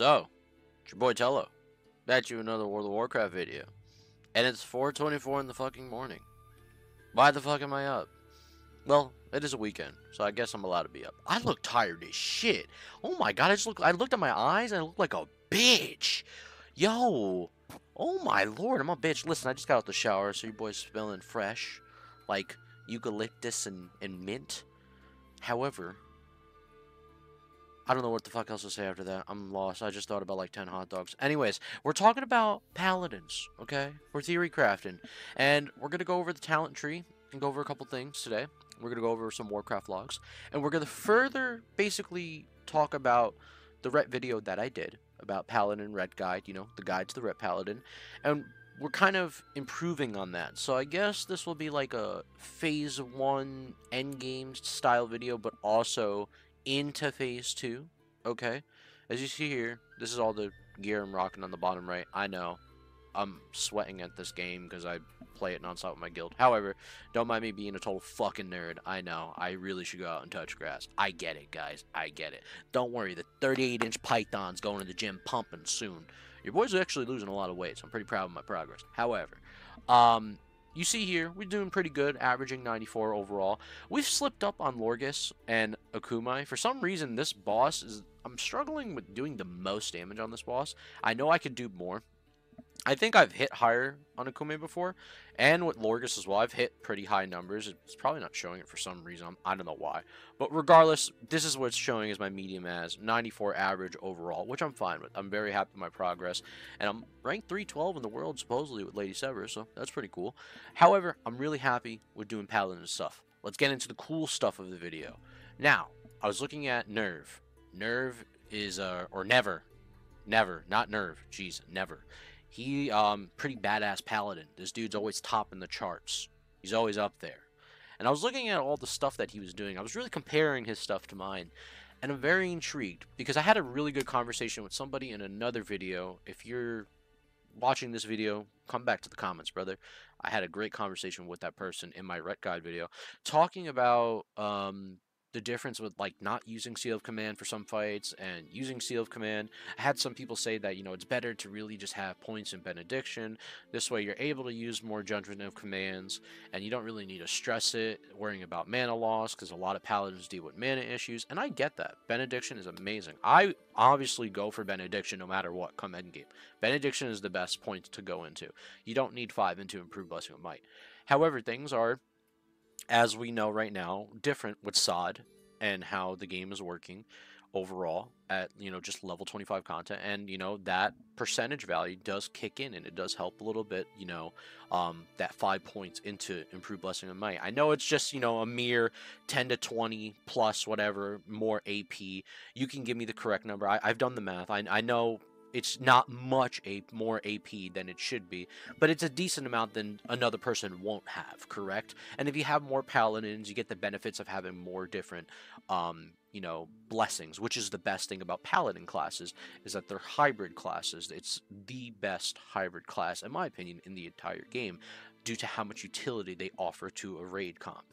So, it's your boy Tello. Back you another World of Warcraft video. And it's 4:24 in the fucking morning. Why the fuck am I up? Well, it is a weekend, so I guess I'm allowed to be up. I look tired as shit. Oh my god, I looked at my eyes and I look like a bitch. Yo. Oh my lord, I'm a bitch. Listen, I just got out the shower, so your boy's smelling fresh. Like eucalyptus and mint. However, I don't know what the fuck else to say after that. I'm lost. I just thought about like 10 hot dogs. Anyways, we're talking about paladins, okay? We're theory crafting. And we're going to go over the talent tree and go over a couple things today. We're going to go over some Warcraft logs. And we're going to further basically talk about the ret video that I did about Paladin Ret Guide, you know, the guide to the Ret Paladin. And we're kind of improving on that. So I guess this will be like a phase 1 endgame style video, but also into phase 2. Okay, as you see here, this is all the gear I'm rocking on the bottom right. I know I'm sweating at this game because I play it nonstop with my guild. However, don't mind me being a total fucking nerd. I know I really should go out and touch grass. I get it, guys. I get it. Don't worry, the 38-inch python's going to the gym pumping soon. Your boy's actually losing a lot of weight, so I'm pretty proud of my progress. However, you see here, we're doing pretty good, averaging 94 overall. We've slipped up on Lorgus and Akumai. For some reason, this boss is... I'm struggling with doing the most damage on this boss. I know I could do more. I think I've hit higher on Akume before, and with Lorgus as well. I've hit pretty high numbers. It's probably not showing it for some reason. I don't know why. But regardless, this is what it's showing as my medium as 94 average overall, which I'm fine with. I'm very happy with my progress, and I'm ranked 312 in the world supposedly with Lady Sever, so that's pretty cool. However, I'm really happy with doing Paladin stuff. Let's get into the cool stuff of the video. Now, I was looking at Nerve. Nerve is, or Never. Never, not Nerve. Jeez, Never. He, pretty badass paladin. This dude's always top in the charts. He's always up there. And I was looking at all the stuff that he was doing. I was really comparing his stuff to mine. And I'm very intrigued, because I had a really good conversation with somebody in another video. If you're watching this video, come back to the comments, brother. I had a great conversation with that person in my Ret Guide video, talking about, the difference with like not using Seal of Command for some fights and using Seal of Command. I had some people say that, you know, it's better to really just have points in Benediction. This way you're able to use more Judgment of Commands and you don't really need to stress it, worrying about mana loss, because a lot of paladins deal with mana issues, and I get that. Benediction is amazing. I obviously go for Benediction no matter what come endgame. Benediction is the best point to go into. You don't need 5 into Improved Blessing of Might. However, things are, as we know right now, different with SOD and how the game is working overall at, you know, just level 25 content. And, you know, that percentage value does kick in and it does help a little bit, you know, that 5 points into Improved Blessing of Might. I know it's just, you know, a mere 10 to 20 plus whatever more AP. You can give me the correct number. I've done the math. I know it's not much more AP than it should be, but it's a decent amount than another person won't have, correct? And if you have more paladins, you get the benefits of having more different, you know, blessings, which is the best thing about paladin classes, is that they're hybrid classes. It's the best hybrid class, in my opinion, in the entire game, due to how much utility they offer to a raid comp.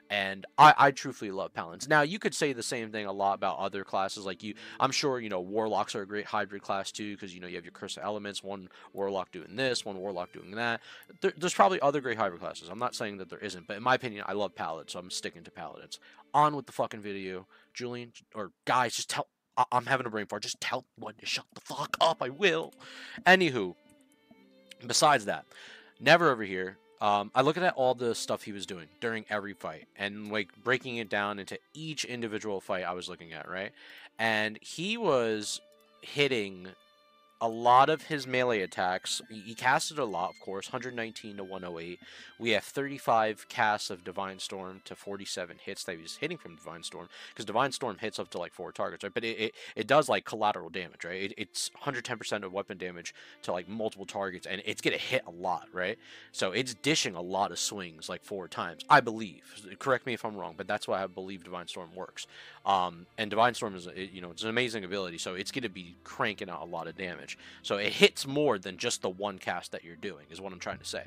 And I truthfully love paladins. Now, you could say the same thing a lot about other classes. Like I'm sure, you know, warlocks are a great hybrid class too, because, you know, you have your curse of elements, one warlock doing this, one warlock doing that. There's probably other great hybrid classes. I'm not saying that there isn't, but in my opinion, I love paladins, so I'm sticking to paladins. On with the fucking video. Julian, or guys, just tell... I'm having a brain fart. Just tell one to shut the fuck up. I will. Anywho, besides that, Never over here... I look at all the stuff he was doing during every fight and like breaking it down into each individual fight I was looking at, right? And he was hitting a lot of his melee attacks. He casted a lot, of course, 119 to 108. We have 35 casts of Divine Storm to 47 hits that he was hitting from Divine Storm, because Divine Storm hits up to like 4 targets, right? But it does like collateral damage, right? It's 110% of weapon damage to like multiple targets, and it's gonna hit a lot, right? So it's dishing a lot of swings like 4 times, I believe. Correct me if I'm wrong, but that's why I believe Divine Storm works. And Divine Storm is, you know, it's an amazing ability, so it's gonna be cranking out a lot of damage. So it hits more than just the one cast that you're doing, is what I'm trying to say.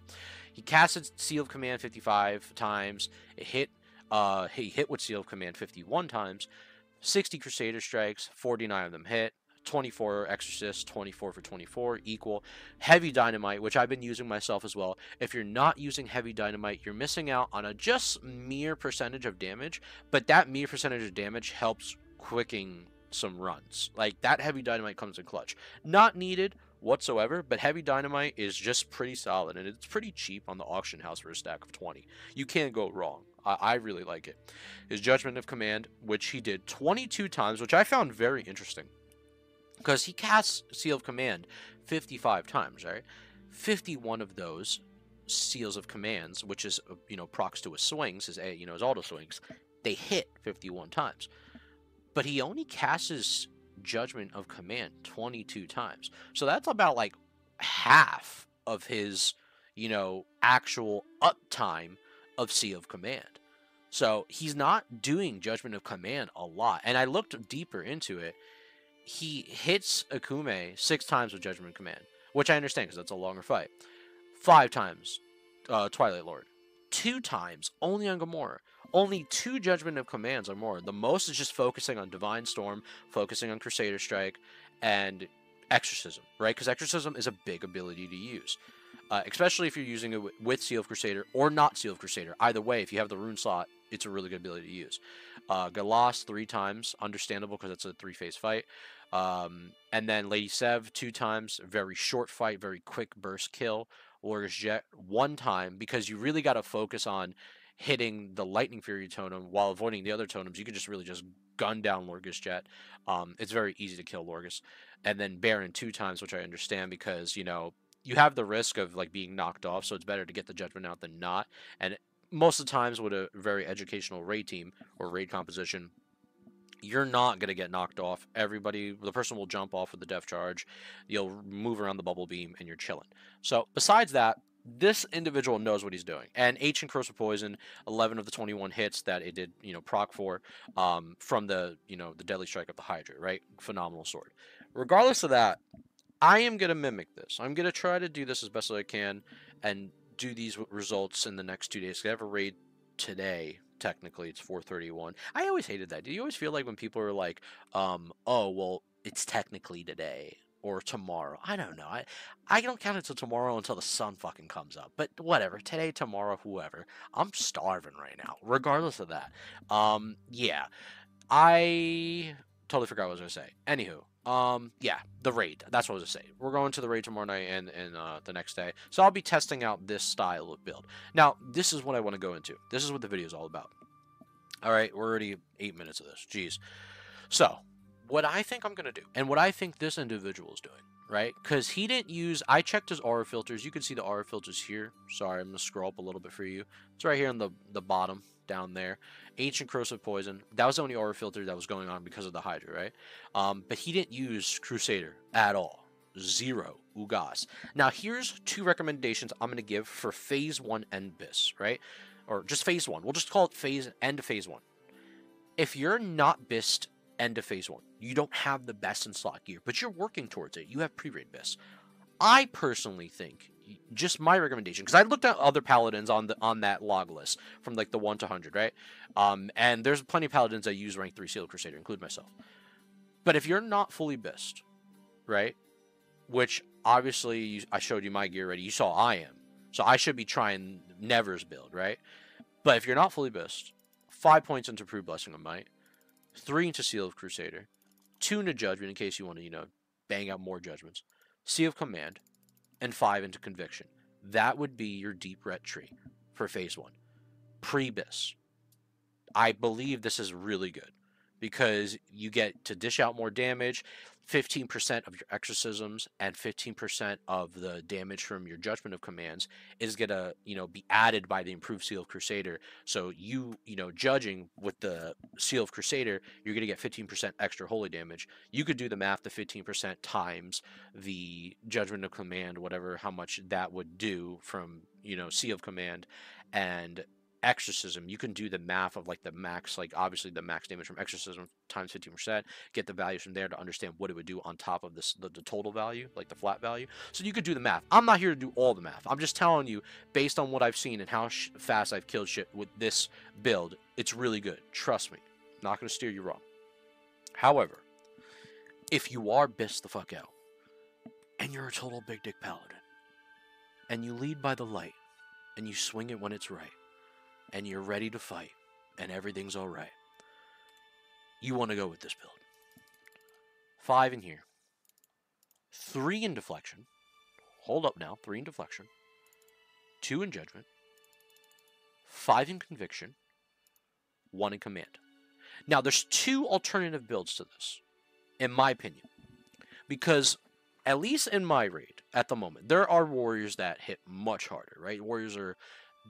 He casted Seal of Command 55 times. He hit with Seal of Command 51 times. 60 Crusader Strikes, 49 of them hit. 24 Exorcist, 24 for 24 equal. Heavy Dynamite, which I've been using myself as well. If you're not using Heavy Dynamite, you're missing out on a just mere percentage of damage, but that mere percentage of damage helps quicking some runs. Like, that Heavy Dynamite comes in clutch. Not needed whatsoever, but Heavy Dynamite is just pretty solid, and it's pretty cheap on the auction house for a stack of 20. You can't go wrong. I really like it. His Judgment of Command, which he did 22 times, which I found very interesting, because he casts Seal of Command 55 times, right? 51 of those Seals of Commands, which is, procs to his swings, his auto swings, they hit 51 times. But he only casts Judgment of Command 22 times. So that's about like half of his, actual uptime of Seal of Command. So he's not doing Judgment of Command a lot. And I looked deeper into it. He hits Akume 6 times with Judgment of Command, which I understand because that's a longer fight. 5 times Twilight Lord. 2 times only on Gamora. Only 2 Judgment of Commands or more. The most is just focusing on Divine Storm, focusing on Crusader Strike, and Exorcism, right? Because Exorcism is a big ability to use. Especially if you're using it with Seal of Crusader or not Seal of Crusader. Either way, if you have the rune slot, it's a really good ability to use. Galas 3 times, understandable because it's a 3-phase fight. And then Lady Sev 2 times, very short fight, very quick burst kill. Lorgus Jet 1 time, because you really got to focus on hitting the Lightning Fury totem while avoiding the other totems. You can just really just gun down Lorgus Jet. It's very easy to kill Lorgus. And then Baron 2 times, which I understand because, you have the risk of like being knocked off, so it's better to get the judgment out than not. And most of the times with a very educational raid team or raid composition, you're not going to get knocked off. The person will jump off with the death charge. You'll move around the bubble beam and you're chilling. So besides that, this individual knows what he's doing. And Ancient Corrosive Poison, 11 of the 21 hits that it did, proc for, from the Deadly Strike of the Hydra, right? Phenomenal sword. Regardless of that, I am going to mimic this. I'm going to try to do this as best as I can and do these results in the next 2 days. I have a raid today. Technically, it's 4:31. I always hated that. Do you always feel like when people are like, oh, well, it's technically today or tomorrow? I don't know. I don't count it till tomorrow until the sun fucking comes up. But whatever. Today, tomorrow, whoever. I'm starving right now, regardless of that. Yeah. I totally forgot what I was going to say. Anywho. Yeah, the raid. That's what I was going to say. We're going to the raid tomorrow night and the next day. So I'll be testing out this style of build. Now, this is what I want to go into. This is what the video is all about. All right, we're already 8 minutes of this. Jeez. So, what I think I'm going to do, and what I think this individual is doing, right? Because he didn't use... I checked his aura filters. You can see the aura filters here. Sorry, I'm going to scroll up a little bit for you. It's right here on the bottom, down there. Ancient Corrosive Poison. That was the only aura filter that was going on because of the Hydra, right? But he didn't use Crusader at all. 0. Ugas. Now, here's 2 recommendations I'm going to give for Phase 1 and BIS, right? Or just Phase 1. We'll just call it end of Phase 1. If you're not BISed end of Phase 1, you don't have the best in slot gear, but you're working towards it. You have pre-raid BIS. I personally think, just my recommendation, because I looked at other paladins on that log list from like the 1 to 100, right? And there's plenty of paladins that use rank 3 Seal of Crusader, include myself. But if you're not fully BISed, right? Which obviously I showed you my gear already. You saw I am, so I should be trying Never's build, right? But if you're not fully BISed, 5 points into Proof Blessing of Might, 3 into Seal of Crusader, 2 into Judgment in case you want to, bang out more judgments, Seal of Command, and 5 into Conviction. That would be your deep ret tree for Phase 1. Pre-BIS. I believe this is really good because you get to dish out more damage, 15% of your exorcisms and 15% of the damage from your Judgment of Commands is going to, be added by the improved Seal of Crusader. So judging with the Seal of Crusader, you're going to get 15% extra holy damage. You could do the math, the 15% times the Judgment of Command, whatever, how much that would do from, Seal of Command and exorcism. You can do the math of like the max, like obviously the max damage from exorcism times 15%, get the values from there to understand what it would do on top of this, the total value, like the flat value. So you could do the math. I'm not here to do all the math. I'm just telling you based on what I've seen and how fast I've killed shit with this build. It's really good. Trust me. Not going to steer you wrong. However, If you are Biss the fuck out, and you're a total big dick paladin, and you lead by the light, and you swing it when it's right, and you're ready to fight, and everything's alright, you want to go with this build. 5 in here. 3 in deflection. Hold up now. 3 in deflection. 2 in judgment. 5 in conviction. 1 in command. Now, there's 2 alternative builds to this, in my opinion. Because, at least in my raid, at the moment, there are warriors that hit much harder, right? Warriors are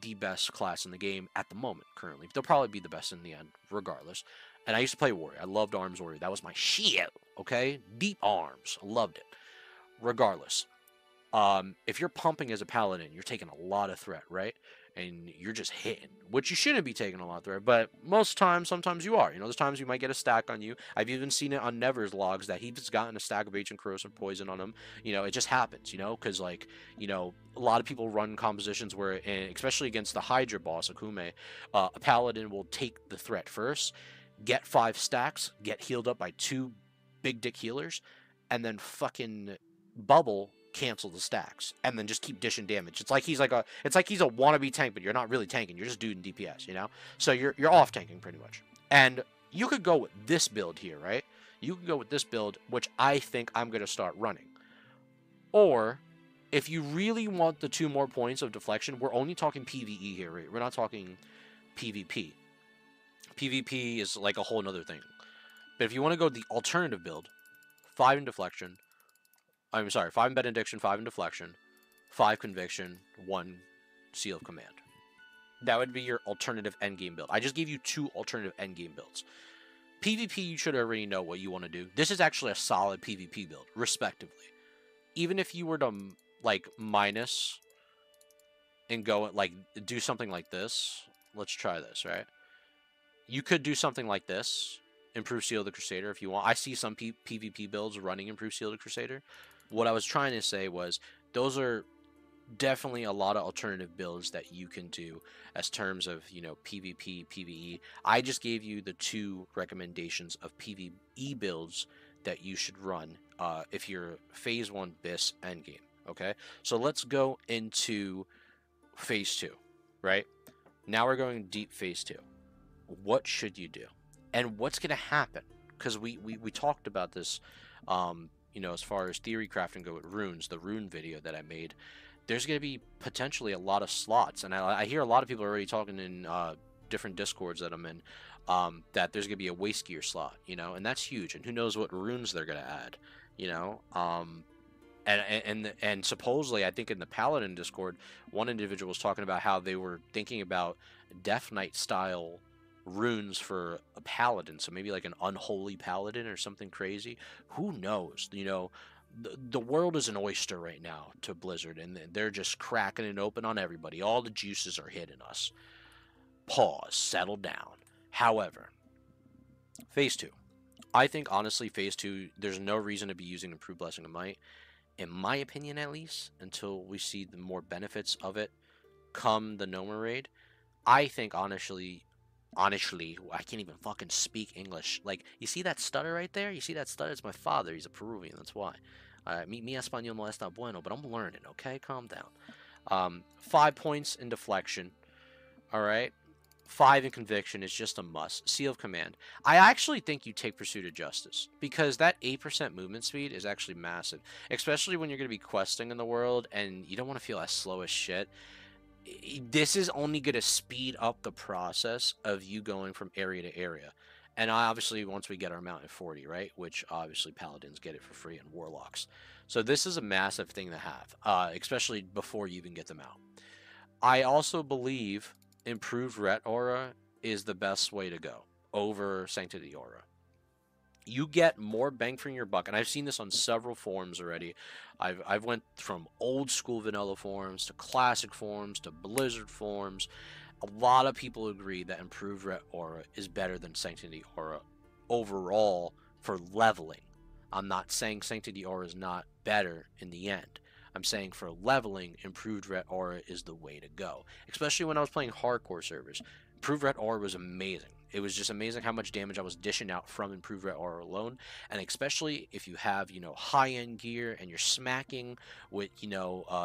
the best class in the game at the moment, currently. They'll probably be the best in the end, regardless. And I used to play warrior. I loved arms warrior. That was my shit, okay? Deep arms. Loved it. Regardless. If you're pumping as a paladin, you're taking a lot of threat, right? And you're just hitting, which you shouldn't be taking a lot of threat, but most times, sometimes you are. You know, there's times you might get a stack on you. I've even seen it on Never's logs that he's gotten a stack of ancient corrosive poison on him. You know, it just happens, you know, because, like, you know, a lot of people run compositions where, especially against the Hydra boss, Akume, a paladin will take the threat first, get 5 stacks, get healed up by 2 big dick healers, and then fucking bubble cancel the stacks and then just keep dishing damage. It's like he's a wannabe tank, but you're not really tanking. You're just doing DPS, you know? So you're off tanking pretty much. And you could go with this build here, right? You could go with this build, which I think I'm going to start running. Or if you really want the 2 more points of deflection, we're only talking PvE here, right? We're not talking PvP. PvP is like a whole nother thing. But if you want to go the alternative build, 5 in deflection, 5 in benediction, 5 in deflection, 5 conviction, 1 seal of command. That would be your alternative endgame build. I just gave you 2 alternative endgame builds. PvP, you should already know what you want to do. This is actually a solid PvP build, respectively. Even if you were to, like, minus and go, like, do something like this. Let's try this, right? You could do something like this. Improve Seal of the Crusader if you want. I see some PvP builds running Improve Seal of the Crusader. What I was trying to say was those are definitely a lot of alternative builds that you can do as terms of, you know, PvP, PvE. I just gave you the 2 recommendations of PvE builds that you should run if you're Phase 1 Biss endgame, okay? So let's go into Phase 2, right? Now we're going deep Phase 2. What should you do? And what's going to happen? Because we talked about this, you know, as far as theory crafting go with runes, the rune video that I made, there's going to be potentially a lot of slots. And I hear a lot of people already talking in different discords that I'm in, that there's going to be a waste gear slot, you know, and that's huge. And who knows what runes they're going to add, you know. And supposedly, I think in the Paladin Discord, one individual was talking about how they were thinking about Death Knight style runes for a paladin, so maybe like an unholy paladin or something crazy. Who knows? You know, the world is an oyster right now to Blizzard, and they're just cracking it open on everybody. All the juices are hitting us. Pause, settle down. However, Phase 2. I think honestly, Phase 2, there's no reason to be using Improved Blessing of Might, in my opinion at least, until we see the more benefits of it come the Noma raid. I think honestly, I can't even fucking speak English. Like, you see that stutter right there? You see that stutter? It's my father. He's a Peruvian. That's why. Mi español no está bueno, but I'm learning, okay? Calm down. 5 points in deflection. All right? 5 in conviction is just a must. Seal of command. I actually think you take Pursuit of Justice, because that 8% movement speed is actually massive, especially when you're going to be questing in the world and you don't want to feel as slow as shit. This is only going to speed up the process of you going from area to area. And obviously, once we get our mount at 40, right? Which obviously Paladins get it for free and Warlocks. So this is a massive thing to have, especially before you even get them out. I also believe Improved Ret Aura is the best way to go over Sanctity Aura. You get more bang for your buck, and I've seen this on several forums already. I've went from old school vanilla forums to classic forums to Blizzard forums. A lot of people agree that Improved Ret Aura is better than Sanctity Aura overall for leveling. I'm not saying Sanctity Aura is not better in the end. I'm saying for leveling, Improved Ret Aura is the way to go. Especially when I was playing hardcore servers. Improved Ret Aura was amazing. It was just amazing how much damage I was dishing out from Improved Ret Aura alone, and especially if you have, high-end gear and you're smacking with,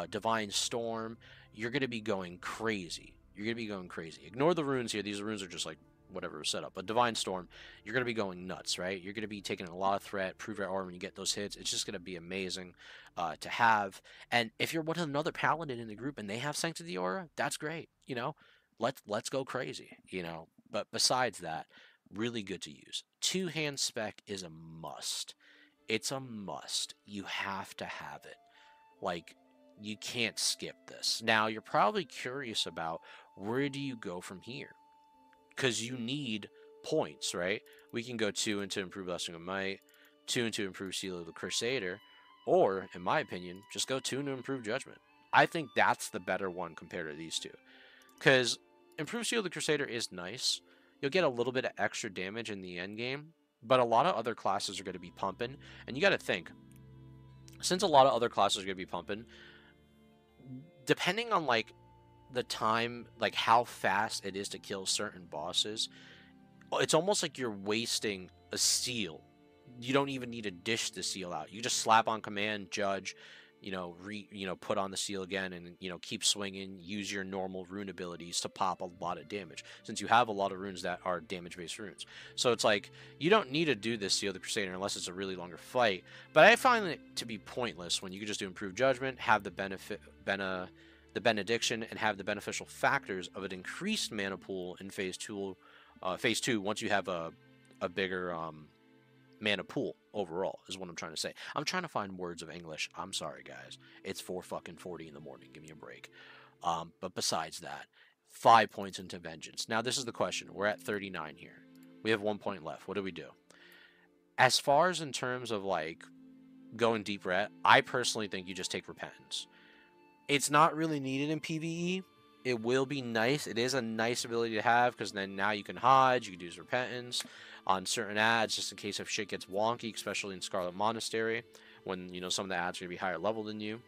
Divine Storm, you're going to be going crazy. You're going to be going crazy. Ignore the runes here. These runes are just like whatever was set up. But Divine Storm, you're going to be going nuts, right? You're going to be taking a lot of threat. Improved Ret Aura when you get those hits. It's just going to be amazing to have. And if you're with another Paladin in the group and they have Sanctity Aura, that's great, let's go crazy, But besides that, really good to use. Two-hand spec is a must. It's a must. You have to have it. Like, you can't skip this. Now, you're probably curious about where do you go from here? Because you need points, right? We can go 2 into Improved Blessing of Might, 2 into Improved Seal of the Crusader, or, in my opinion, just go 2 into Improved Judgment. I think that's the better one compared to these two. Because Improved Seal of the Crusader is nice. You'll get a little bit of extra damage in the end game, but a lot of other classes are going to be pumping. And you got to think, since a lot of other classes are going to be pumping, depending on, like, the time, like, how fast it is to kill certain bosses, it's almost like you're wasting a seal. You don't even need to dish the seal out. You just slap on command, judge, put on the seal again and, keep swinging, use your normal rune abilities to pop a lot of damage, since you have a lot of runes that are damage-based runes. So it's like, you don't need to do this Seal of the Crusader unless it's a really longer fight, but I find it to be pointless when you can just do Improved Judgment, have the the Benediction, and have the beneficial factors of an increased mana pool in Phase 2, once you have a bigger, mana pool overall, is what I'm trying to say. I'm trying to find words of English. I'm sorry, guys. It's 4:40 in the morning. Give me a break. But besides that, 5 points into Vengeance. Now, this is the question. We're at 39 here. We have 1 point left. What do we do? As far as in terms of, like, going deep ret, I personally think you just take Repentance. It's not really needed in PvE. It will be nice. It is a nice ability to have, because then now you can hide. You can use Repentance on certain ads, just in case if shit gets wonky, especially in Scarlet Monastery, when, some of the ads are going to be higher level than you.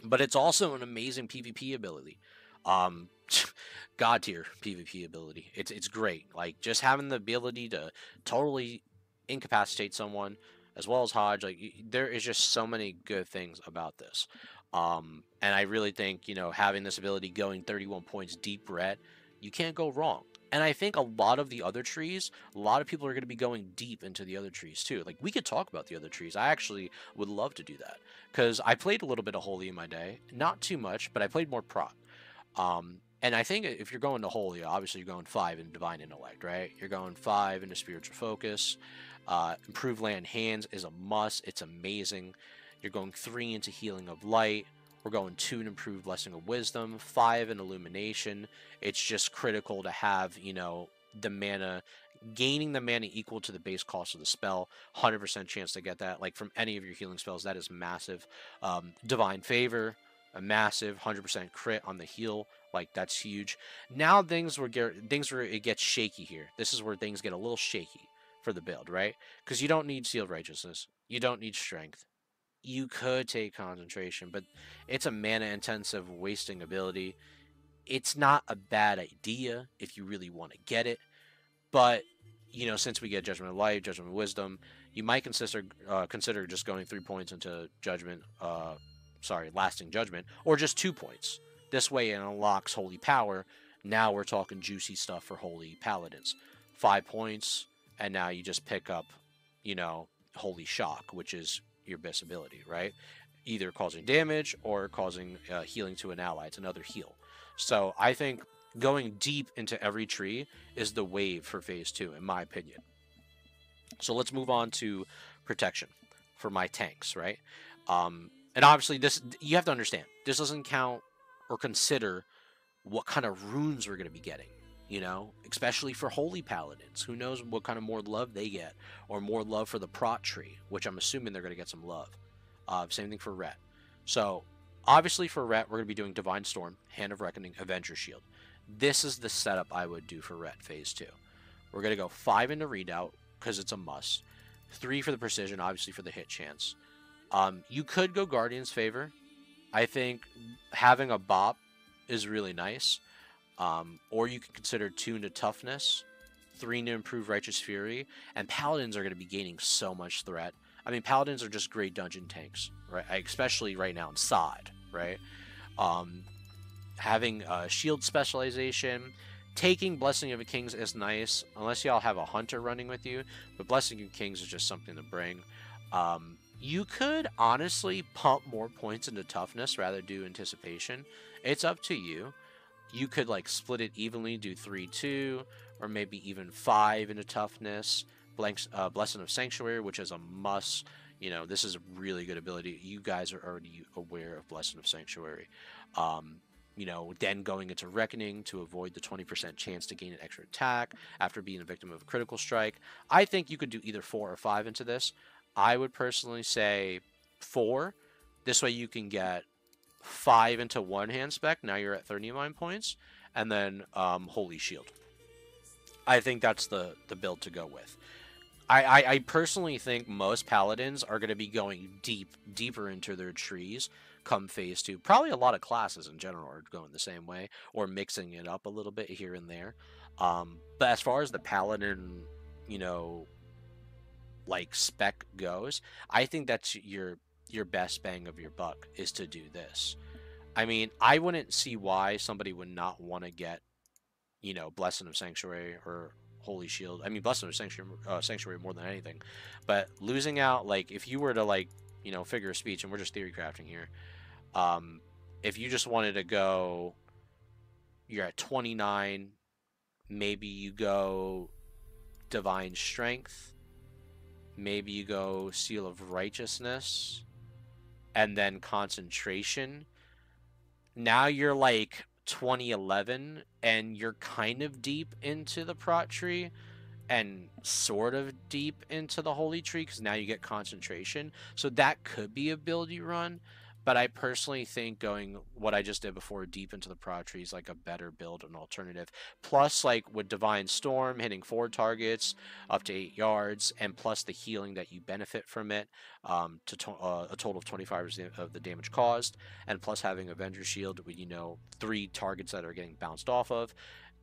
But it's also an amazing PvP ability. God tier PvP ability. It's great. Like, just having the ability to totally incapacitate someone, as well as Hodge, like, there is just so many good things about this. And I really think, having this ability going 31 points deep ret, you can't go wrong. And I think a lot of the other trees, a lot of people are going to be going deep into the other trees too. Like, we could talk about the other trees. I actually would love to do that, because I played a little bit of Holy in my day. Not too much, but I played more Prot. And I think if you're going to Holy, obviously you're going 5 in Divine Intellect, right? You're going 5 into Spiritual Focus. Improved Land Hands is a must. It's amazing. You're going 3 into Healing of Light. We're going 2 in Improved Blessing of Wisdom, 5 in Illumination. It's just critical to have, the mana, gaining the mana equal to the base cost of the spell. 100% chance to get that. Like, from any of your healing spells, that is massive. Divine Favor, a massive 100% crit on the heal. Like, that's huge. Now things where it gets shaky here. This is where things get a little shaky for the build, right? Because you don't need Sealed Righteousness. You don't need Strength. You could take Concentration, but it's a mana-intensive, wasting ability. It's not a bad idea if you really want to get it, but, since we get Judgment of Light, Judgment of Wisdom, you might consider just going 3 points into Lasting Judgment, or just 2 points. This way it unlocks Holy Power. Now we're talking juicy stuff for Holy Paladins. 5 points, and now you just pick up, Holy Shock, which is your best ability, right? Either causing damage or causing healing to an ally. It's another heal. So I think going deep into every tree is the wave for Phase 2, in my opinion. So let's move on to Protection for my tanks, right? And obviously, this, you have to understand, this doesn't count or consider what kind of runes we're going to be getting, especially for Holy Paladins. Who knows what kind of more love they get, or more love for the Prot tree, which I'm assuming they're going to get some love. Same thing for Ret. So, obviously for Ret, we're going to be doing Divine Storm, Hand of Reckoning, Avenger Shield. This is the setup I would do for Ret Phase 2. We're going to go 5 into Redoubt, because it's a must. 3 for the Precision, obviously for the hit chance. You could go Guardian's Favor. I think having a Bop is really nice. Or you can consider 2 into toughness, 3 into improved righteous fury, and paladins are going to be gaining so much threat. I mean, paladins are just great dungeon tanks, right? Especially right now in side, right? Having shield specialization, taking Blessing of the Kings is nice, unless y'all have a hunter running with you, but Blessing of Kings is just something to bring. You could honestly pump more points into toughness rather do anticipation. It's up to you. You could like split it evenly, do 3-2, or maybe even 5 into toughness. Blessing of Sanctuary, which is a must. You know, this is a really good ability. You guys are already aware of Blessing of Sanctuary. You know, then going into Reckoning to avoid the 20% chance to gain an extra attack after being a victim of a critical strike. I think you could do either 4 or 5 into this. I would personally say 4. This way you can get 5 into one hand spec. Now you're at 39 points. And then Holy Shield. I think that's the build to go with. I personally think most paladins are going to be going deeper into their trees come phase 2. Probably a lot of classes in general are going the same way, or mixing it up a little bit here and there. But as far as the paladin, you know, like spec goes, I think that's your best bang of your buck is to do this. I mean, I wouldn't see why somebody would not want to get, you know, Blessing of Sanctuary or Holy Shield. I mean, Blessing of Sanctuary more than anything. But losing out, like, if you were to, like, you know, figure of speech, and we're just theory crafting here, if you just wanted to go, you're at 29, maybe you go Divine Strength, maybe you go Seal of Righteousness, and then Concentration. Now you're like 2011, and you're kind of deep into the Prot tree, and sort of deep into the Holy Tree, because now you get Concentration. So that could be a build you run, but I personally think going what I just did before, deep into the Prot tree, is like a better build, an alternative. Plus, like with Divine Storm, hitting 4 targets up to 8 yards, and plus the healing that you benefit from it, a total of 25% of the damage caused, and plus having Avenger Shield with, you know, 3 targets that are getting bounced off of,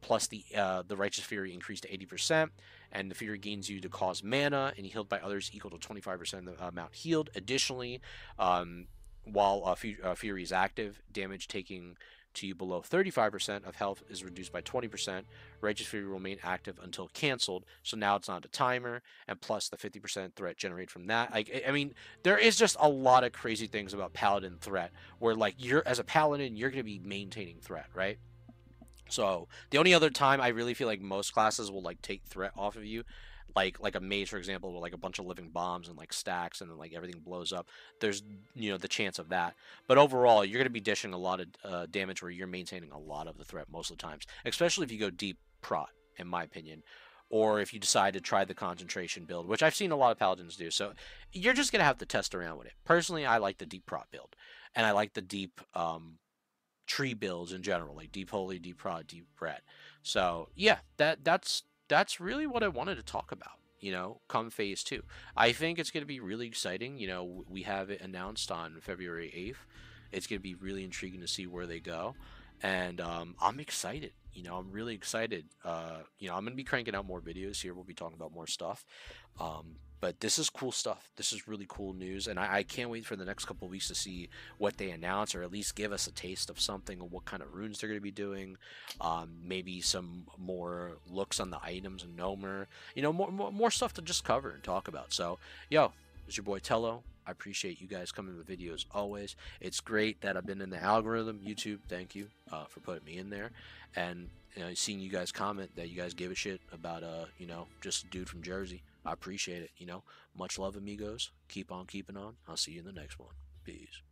plus the Righteous Fury increased to 80%, and the Fury gains you to cause mana, and healed by others equal to 25% of the amount healed. Additionally, while Fury is active, damage taking to you below 35% of health is reduced by 20%. Righteous Fury will remain active until canceled, so now it's not a timer, and plus the 50% threat generated from that. Like, I mean, there is just a lot of crazy things about Paladin threat, where, like, you're, as a Paladin, you're going to be maintaining threat, right? So the only other time I really feel like most classes will like take threat off of you, like a mage, for example, with like a bunch of living bombs and like stacks, and then like everything blows up. There's, you know, the chance of that. But overall, you're gonna be dishing a lot of damage where you're maintaining a lot of the threat most of the times, especially if you go deep Prot, in my opinion, or if you decide to try the concentration build, which I've seen a lot of paladins do. So you're just gonna have to test around with it. Personally, I like the deep Prot build, and I like the deep tree builds in general, like deep holy, deep Prot, deep red. So yeah, that's really what I wanted to talk about, you know, come phase 2. I think it's going to be really exciting. You know, we have it announced on February 8th. It's going to be really intriguing to see where they go, and I'm excited. You know, I'm really excited. You know, I'm going to be cranking out more videos here. We'll be talking about more stuff. But this is cool stuff. This is really cool news, and I can't wait for the next couple of weeks to see what they announce, or at least give us a taste of something, of what kind of runes they're going to be doing. Maybe some more looks on the items and Nomer. You know, more stuff to just cover and talk about. So, yo, it's your boy Tello. I appreciate you guys coming to the videos always. It's great that I've been in the algorithm. YouTube, thank you for putting me in there. And, you know, seeing you guys comment that you guys give a shit about, you know, just a dude from Jersey. I appreciate it, you know. Much love, amigos. Keep on keeping on. I'll see you in the next one. Peace.